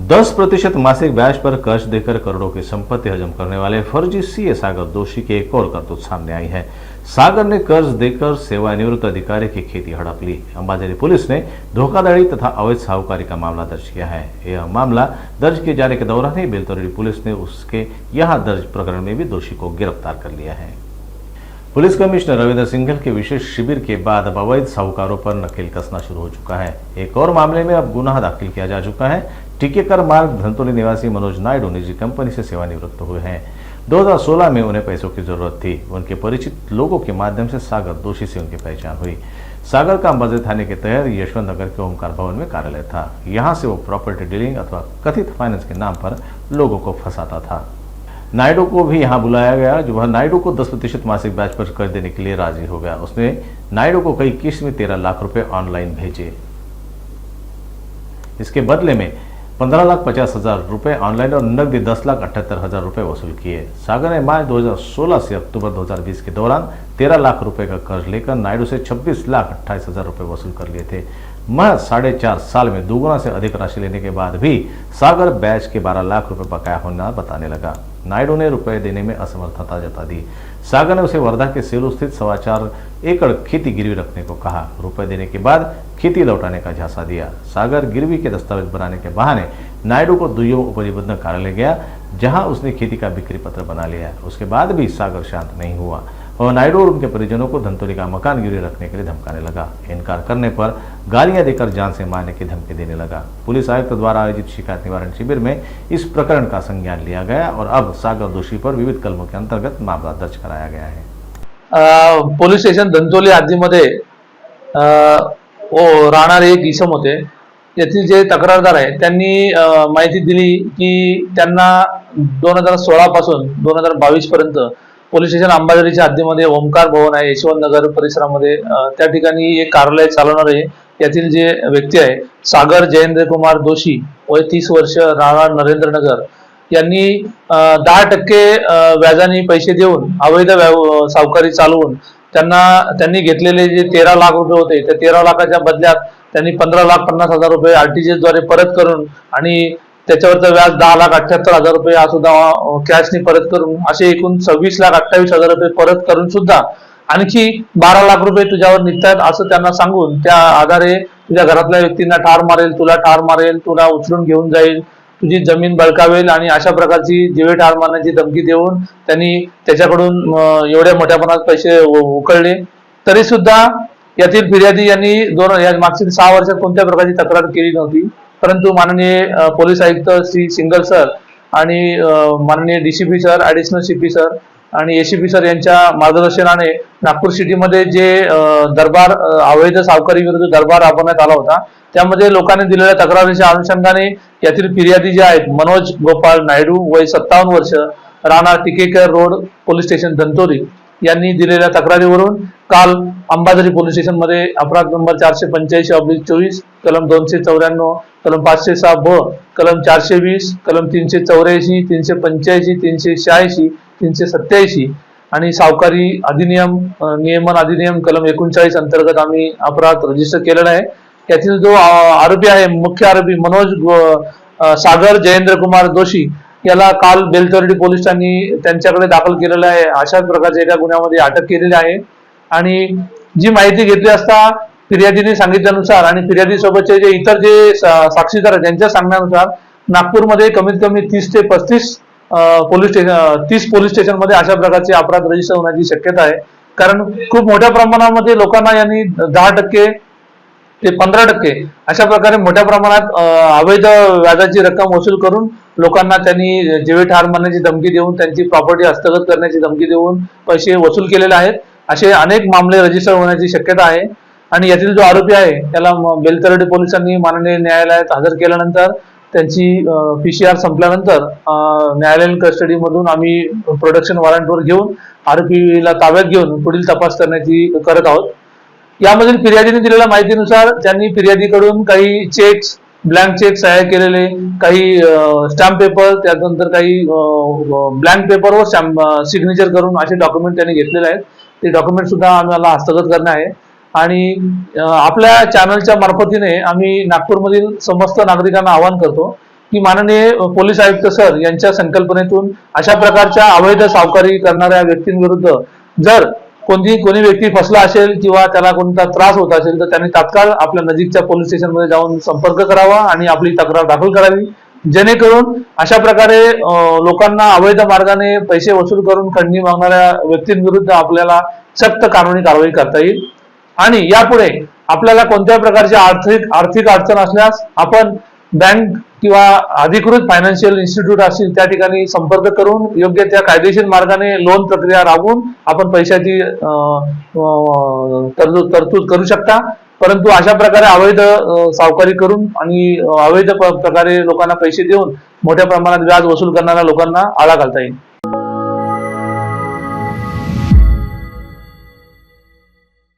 10% मासिक ब्याज पर कर्ज देकर करोड़ों की संपत्ति हजम करने वाले फर्जी सीए सागर दोषी की एक और करतूत सामने आई है। सागर ने कर्ज देकर सेवानिवृत्त अधिकारी की खेती हड़प ली। अंबाझरी पुलिस ने धोखाधड़ी तथा अवैध साहूकारी का मामला दर्ज किया है। यह मामला दर्ज किए जाने के दौरान ही बेलतौरी पुलिस ने उसके यहां दर्ज प्रकरण में भी दोषी को गिरफ्तार कर लिया है। पुलिस कमिश्नर रविंद्र सिंघल के विशेष शिविर के बाद अब अवैध साहूकारों पर नकेल कसना शुरू हो चुका है। एक और मामले में अब गुनाह दाखिल किया जा चुका है। टीकेकर मार्ग धंतोली निवासी मनोज नायडू निजी कंपनी से सेवानिवृत्त हुए हैं। 2016 में उन्हें पैसों की जरूरत थी। उनके परिचित लोगों के माध्यम से सागर दोषी से उनकी पहचान हुई। सागर का अंबाझरी थाने के तहत यशवंत नगर के ओमकार भवन में कार्यालय था। यहाँ से वो प्रॉपर्टी डीलिंग अथवा कथित फाइनेंस के नाम पर लोगों को फंसाता था। नायडू को भी यहां बुलाया गया, जो वह नायडू को 10% मासिक ब्याज पर कर्ज देने के लिए राजी हो गया। उसने नायडू को कई किस्त में 13 लाख रुपए ऑनलाइन भेजे। इसके बदले में 15,50,000 रुपए ऑनलाइन और नकदी 10,78,000 रुपए वसूल किए। सागर ने मार्च 2016 से अक्टूबर 2020 के दौरान 13 लाख रुपए का कर्ज लेकर नायडू से 26,28,000 रुपए वसूल कर लिए थे। महज 4.5 साल में दोगुना से अधिक राशि लेने के बाद भी सागर ब्याज के 12 लाख रुपए बकाया होना बताने लगा। नायडू ने रुपए देने में असमर्थता जता दी। सागर ने उसे वर्धा के सेलू स्थित 4.25 एकड़ खेती गिरवी रखने को कहा। रुपए देने के बाद खेती लौटाने का झांसा दिया। सागर गिरवी के दस्तावेज बनाने के बहाने नायडू को दुय्यम उपनिबंधन कार्यालय गया, जहां उसने खेती का बिक्री पत्र बना लिया। उसके बाद भी सागर शांत नहीं हुआ और नायडू और उनके परिजनों को धंतोली का मकान गिरवी रखने के लिए धमकाने लगा। इनकार करने पर गालियां देकर जान से मारने की धमकी देने लगा। पुलिस आयुक्त द्वारा आयोजित शिकायत निवारण शिविर में इस प्रकरण का संज्ञान लिया गया और अब सागर दोषी पर विविध कलमों के अंतर्गत मामला दर्ज कराया गया है। पोलीस स्टेशन धंतोली हद्दीमध्ये राहणारे एक इसम होते। येथील जे तक्रारदार आहे त्यांनी माहिती दिली की त्यांना 2016 पासून 2022 पर्यंत पोलीस स्टेशन अंबाझरीच्या हद्दीमध्ये ओमकार भवन आहे, यशवंत नगर परिसरामध्ये त्या ठिकाणी एक कार्यालय चालवणारे यातील जे व्यक्ती आहे सागर जयेंद्र कुमार दोषी, वय 30 वर्ष, राहणार नरेंद्र नगर, यांनी 10% व्याजाने पैसे देऊन अवैध सावकारी चालवून त्यांनी घेतलेले जे 13 लाख रुपये होते त्या 13 लाखाच्या बदल्यात त्यांनी 15,50,000 रुपये आरटीजीएस द्वारे परत करून आणि त्याच्यावरचं व्याज 10,78,000 रुपये हा सुद्धा कॅशने परत करून असे एकूण 26,28,000 रुपये परत करून सुद्धा आणखी 12 लाख रुपये तुझ्यावर निघतात असं त्यांना सांगून त्या आधारे तुझ्या घरातल्या व्यक्तींना ठार मारेल, तुला ठार मारेल, तुला उचलून घेऊन जाईल, तुझी जमीन बळकावेल आणि अशा प्रकारची जीवे ठार मारण्याची धमकी देऊन त्यांनी त्याच्याकडून एवढ्या मोठ्या प्रमाणात पैसे उकळले। तरी सुद्धा यातील फिर्यादी यांनी मागील 6 वर्षात कोणत्या प्रकारची तक्रार केली नव्हती, परंतु माननीय पोलीस आयुक्त श्री सिंगल सर आणि माननीय DCP sir, additional CP sir आणि एसीपी सर यांच्या मार्गदर्शनाने नागपूर सिटीमध्ये जे दरबार अवैध सावकारी विरुद्ध दरबार राबवण्यात आला होता, त्यामध्ये लोकांनी दिलेल्या तक्रारीच्या अनुषंगाने यातील फिर्यादी जे आहेत मनोज गोपाळ नायडू, वय 57 वर्ष, राहणार Tikekar road, police station Dhantoli, यांनी दिलेल्या तक्रारीवरून काल अंबाझरी पोलीस स्टेशन मध्ये अपराध नंबर 485/24, कलम 294, कलम 506 ब, कलम 420, कलम 384, 385, 386, 387 आणि सावकारी अधिनियम नियमन अधिनियम कलम 39 अंतर्गत आम्ही अपराध रजिस्टर केलेला आहे। यातील जो आरोपी आहे, मुख्य आरोपी मनोज सागर जयेंद्र कुमार दोषी, याला काल बेलतर्डी पोलिसांनी त्यांच्याकडे दाखल केलेला आहे। अशाच प्रकारच्या एका गुन्ह्यामध्ये अटक केलेली आहे आणि जी माहिती घेतली असता फिर्यादीने सांगितल्यानुसार आणि फिर्यादी सोबतचे जे इतर जे साक्षीदार आहेत त्यांच्या सांगण्यानुसार नागपूरमध्ये कमीत कमी 30 ते 35 30 पोलीस स्टेशन मध्ये अशा प्रकारचे अपराध रजिस्टर होण्याची शक्यता आहे। कारण खूप मोठ्या प्रमाणामध्ये लोकांना यांनी 10% ते 15% अशा प्रकारे मोठ्या प्रमाणात अवैध व्याजाची रक्कम वसूल करून लोकांना त्यांनी जीवे ठार मारण्याची धमकी देऊन त्यांची प्रॉपर्टी हस्तगत करण्याची धमकी देऊन पैसे वसूल केलेले आहेत। असे अनेक मामले रजिस्टर होण्याची शक्यता आहे आणि यातील जो आरोपी आहे त्याला बेलतर्डी पोलिसांनी माननीय न्यायालयात हजर केल्यानंतर त्यांची पीसीआर संपल्यानंतर न्यायालयीन कस्टडी मधून आम्ही प्रोडक्शन वॉरंटवर घेऊन आरोपीला ताब्यात घेऊन पुढील तपास करण्याची करत आहोत। यामधील फिर्यादीने दिलेल्या माहितीनुसार त्यांनी फिर्यादीकडून काही चेक्स, ब्लँक चेक सह्या केलेले, काही स्टॅम्प पेपर, त्यानंतर काही ब्लँक पेपरवर सिग्नेचर करून असे डॉक्युमेंट त्यांनी घेतलेले आहेत। ते डॉक्युमेंट सुद्धा आम्हाला हस्तगत करणे आहे आणि आपल्या चॅनलच्या मार्फतीने आम्ही नागपूरमधील समस्त नागरिकांना आवाहन करतो की माननीय पोलीस आयुक्त सर यांच्या संकल्पनेतून अशा प्रकारच्या अवैध सावकारी करणाऱ्या व्यक्तींविरुद्ध जर कोणी व्यक्ती फसला असेल किंवा त्याला कोणता त्रास होत असेल तर त्यांनी तात्काळ आपल्या नजीकच्या पोलीस स्टेशनमध्ये जाऊन संपर्क करावा आणि आपली तक्रार दाखल करावी, जेणेकरून अशा प्रकारे लोकांना अवैध मार्गाने पैसे वसूल करून खंडणी मागणाऱ्या व्यक्तींविरुद्ध आपल्याला सक्त कानूनी कारवाई करता येईल। आणि यापुढे आपल्याला कोणत्याही प्रकारची आर्थिक अडचण असल्यास आपण बँक किंवा अधिकृत फायनान्शियल इन्स्टिट्यूट असतील त्या ठिकाणी संपर्क करून योग्य त्या कायदेशीर मार्गाने लोन प्रक्रिया राबवून आपण पैशाची तरतूद करू शकता। परंतु अशा प्रकारे अवैध सावकारी करून आणि अवैध प्रकारे लोकांना पैसे देऊन मोठ्या प्रमाणात व्याज वसूल करणाऱ्या लोकांना आळा घालता येईल।